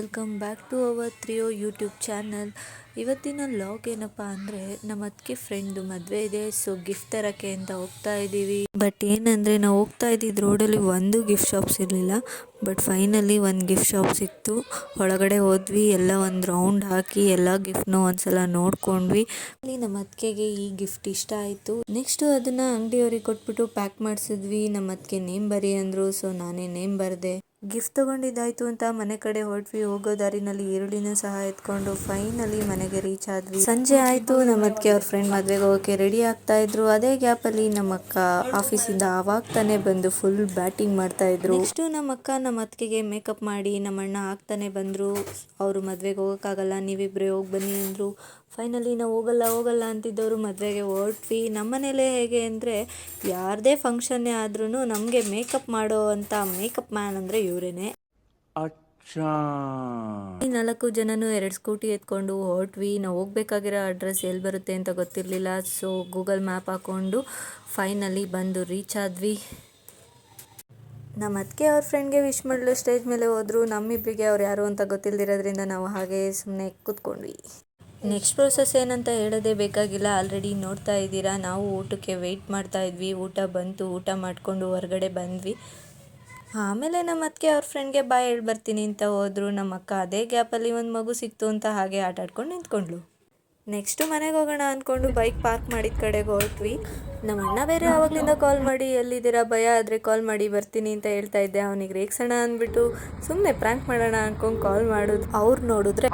Welcome back to our trio YouTube channel. ಇವತ್ತಿನ vlog ಏನಪ್ಪ ಅಂದರೆ ನಮ್ಮ ಅದಕ್ಕೆ ಫ್ರೆಂಡು ಮದುವೆ ಇದೆ, ಸೊ ಗಿಫ್ಟ್ ತರೋಕ್ಕೆ ಅಂತ ಹೋಗ್ತಾ ಇದ್ದೀವಿ. ಬಟ್ ಏನಂದರೆ ನಾವು ಹೋಗ್ತಾ ಇದ್ದಿದ್ದು ರೋಡಲ್ಲಿ ಒಂದು ಗಿಫ್ಟ್ ಶಾಪ್ಸ್ ಇರಲಿಲ್ಲ. ಬಟ್ ಫೈನಲಿ ಒಂದು ಗಿಫ್ಟ್ ಶಾಪ್ ಸಿಕ್ತು. ಒಳಗಡೆ ಹೋದ್ವಿ, ಎಲ್ಲ ಒಂದು ರೌಂಡ್ ಹಾಕಿ ಎಲ್ಲ ಗಿಫ್ಟ್ನೂ ಒಂದ್ಸಲ ನೋಡ್ಕೊಂಡ್ವಿ. ಅಲ್ಲಿ ನಮ್ಮ ಅತ್ತಿಗೆಗೆ ಈ ಗಿಫ್ಟ್ ಇಷ್ಟ ಆಯಿತು. ನೆಕ್ಸ್ಟು ಅದನ್ನು ಅಂಗಡಿಯವ್ರಿಗೆ ಕೊಟ್ಬಿಟ್ಟು ಪ್ಯಾಕ್ ಮಾಡಿಸಿದ್ವಿ. ನಮ್ಮ ಅತ್ತಿಗೆ ನೇಮ್ ಬರಿ ಅಂದರು, ಸೊ ನಾನೇ ನೇಮ್ ಬರೆದೆ. ಗಿಫ್ಟ್ ತೊಗೊಂಡಿದ್ದಾಯ್ತು ಅಂತ ಮನೆ ಕಡೆ ಹೊರಟ್ವಿ. ಹೋಗೋ ದಾರಿನಲ್ಲಿ ಈರುಳ್ಳಿನ ಸಹ ಎತ್ಕೊಂಡು ಫೈನಲಿ ಮನೆಗೆ ರೀಚ್ ಆದ್ವಿ. ಸಂಜೆ ಆಯಿತು. ನಮ್ಮ ಅತ್ತಿಗೆ ಅವ್ರ ಫ್ರೆಂಡ್ ಮದುವೆಗೆ ಹೋಗೋಕ್ಕೆ ರೆಡಿ ಆಗ್ತಾ ಇದ್ರು. ಅದೇ ಗ್ಯಾಪಲ್ಲಿ ನಮ್ಮ ಅಕ್ಕ ಆಫೀಸಿಂದ ಆವಾಗ ತಾನೇ ಬಂದು ಫುಲ್ ಬ್ಯಾಟಿಂಗ್ ಮಾಡ್ತಾ ಇದ್ರು. ನೆಕ್ಸ್ಟು ನಮ್ಮ ಅಕ್ಕ ನಮ್ಮ ಅತ್ತಿಗೆಗೆ ಮೇಕಪ್ ಮಾಡಿ ನಮ್ಮ ಅಣ್ಣ ಆಗ್ತಾನೆ ಬಂದರು. ಅವರು ಮದುವೆಗೆ ಹೋಗೋಕ್ಕಾಗಲ್ಲ, ನೀವಿಬ್ಬರೇ ಹೋಗಿ ಬನ್ನಿ ಅಂದರು. ಫೈನಲಿ ನಾವು ಹೋಗಲ್ಲ ಅಂತಿದ್ದವರು ಮದುವೆಗೆ ಹೊರಟ್ವಿ. ನಮ್ಮನೇಲೇ ಹೇಗೆ ಅಂದರೆ ಯಾರದೇ ಫಂಕ್ಷನ್ನೇ ಆದ್ರೂ ನಮಗೆ ಮೇಕಪ್ ಮಾಡೋ ಅಂತ ಮೇಕಪ್ ಮ್ಯಾನ್ ಅಂದರೆ ಇವರೇನೆ. ಈ 4 ಜನನು 2 ಸ್ಕೂಟಿ ಎತ್ಕೊಂಡು ಹೊರಟ್ವಿ. ನಾವು ಹೋಗ್ಬೇಕಾಗಿರೋ ಅಡ್ರೆಸ್ ಎಲ್ಲಿ ಬರುತ್ತೆ ಅಂತ ಗೊತ್ತಿರಲಿಲ್ಲ. ಸೊ ಗೂಗಲ್ ಮ್ಯಾಪ್ ಹಾಕ್ಕೊಂಡು ಫೈನಲಿ ಬಂದು ರೀಚ್ ಆದ್ವಿ. ನಮ್ಮ ಅತ್ತಿಗೆ ಅವ್ರ ಫ್ರೆಂಡ್ಗೆ ವಿಶ್ ಮಾಡಲು ಸ್ಟೇಜ್ ಮೇಲೆ ಹೋದರು. ನಮ್ಮಿಬ್ಬರಿಗೆ ಅವ್ರು ಯಾರು ಅಂತ ಗೊತ್ತಿಲ್ಲದಿರೋದ್ರಿಂದ ನಾವು ಹಾಗೆ ಸುಮ್ಮನೆ ಕೂತ್ಕೊಂಡ್ವಿ. ನೆಕ್ಸ್ಟ್ ಪ್ರೋಸೆಸ್ ಏನಂತ ಹೇಳೋದೇ ಬೇಕಾಗಿಲ್ಲ, ಆಲ್ರೆಡಿ ನೋಡ್ತಾ ಇದ್ದೀರಾ. ನಾವು ಊಟಕ್ಕೆ ವೆಯ್ಟ್ ಮಾಡ್ತಾ ಇದ್ವಿ. ಊಟ ಬಂತು, ಊಟ ಮಾಡಿಕೊಂಡು ಹೊರಗಡೆ ಬಂದ್ವಿ. ಆಮೇಲೆ ನಮ್ಮ ಅತ್ತಿಗೆ ಅವ್ರ ಫ್ರೆಂಡ್ಗೆ ಬಾಯ್ ಹೇಳಿ ಬರ್ತೀನಿ ಅಂತ ಹೋದರು. ನಮ್ಮ ಅಕ್ಕ ಅದೇ ಗ್ಯಾಪಲ್ಲಿ ಒಂದು ಮಗು ಸಿಕ್ತು ಅಂತ ಹಾಗೆ ಆಟ ಆಡ್ಕೊಂಡು ನಿಂತ್ಕೊಂಡ್ಳು. ನೆಕ್ಸ್ಟು ಮನೆಗೆ ಹೋಗೋಣ ಅಂದ್ಕೊಂಡು ಬೈಕ್ ಪಾರ್ಕ್ ಮಾಡಿದ ಕಡೆಗೆ ಹೊರಟ್ವಿ. ನಮ್ಮ ಅಣ್ಣ ಬೇರೆ ಆವಾಗಲಿಂದ ಕಾಲ್ ಮಾಡಿ ಎಲ್ಲಿದ್ದೀರಾ, ಭಯ ಆದರೆ ಕಾಲ್ ಮಾಡಿ ಬರ್ತೀನಿ ಅಂತ ಹೇಳ್ತಾ ಇದ್ದೆ. ಅವನಿಗೆ ರೇಗ್ಸೋಣ ಅಂದ್ಬಿಟ್ಟು ಸುಮ್ಮನೆ ಪ್ರ್ಯಾಂಕ್ ಮಾಡೋಣ ಅಂದ್ಕೊಂಡು ಕಾಲ್ ಮಾಡೋದು. ಅವ್ರು ನೋಡಿದ್ರೆ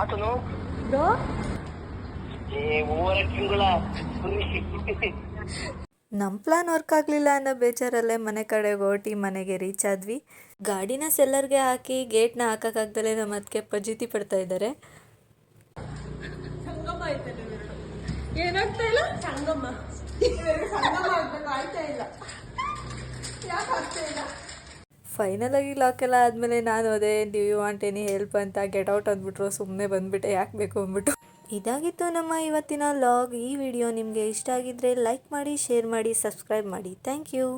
ನಮ್ಮ ಪ್ಲಾನ್ ವರ್ಕ್ ಆಗಲಿಲ್ಲ ಅನ್ನೋ ಬೇಜಾರಲ್ಲೇ ಮನೆ ಕಡೆಗೆ ಹೊರಟಿ ಮನೆಗೆ ರೀಚ್ ಆದ್ವಿ. ಗಾಡಿನ ಸೆಲ್ಲರ್ಗೆ ಹಾಕಿ ಗೇಟ್ನ ಹಾಕೋಕ್ಕಾಗ್ದಲೇ ನಮ್ಮ ಅದಕ್ಕೆ ಫಜೀತಿ ಪಡ್ತಾ ಇದ್ದಾರೆ. ಫೈನಲ್ ಆಗಿ ಲಾಕ್ ಎಲ್ಲ ಆದಮೇಲೆ ನಾನು ಅದೇ do you want any help ಅಂತ ಗೆಟ್ ಔಟ್ ಅಂದ್ಬಿಟ್ರು. ಸುಮ್ಮನೆ ಬಂದುಬಿಟ್ಟೆ, ಯಾಕೆ ಬೇಕು ಅಂದ್ಬಿಟ್ಟು. ಇದಾಗಿತ್ತು ನಮ್ಮ ಇವತ್ತಿನ ಲಾಗ್. ಈ ವಿಡಿಯೋ ನಿಮಗೆ ಇಷ್ಟ ಆಗಿದ್ದರೆ ಲೈಕ್ ಮಾಡಿ, ಶೇರ್ ಮಾಡಿ, ಸಬ್ಸ್ಕ್ರೈಬ್ ಮಾಡಿ. Thank you.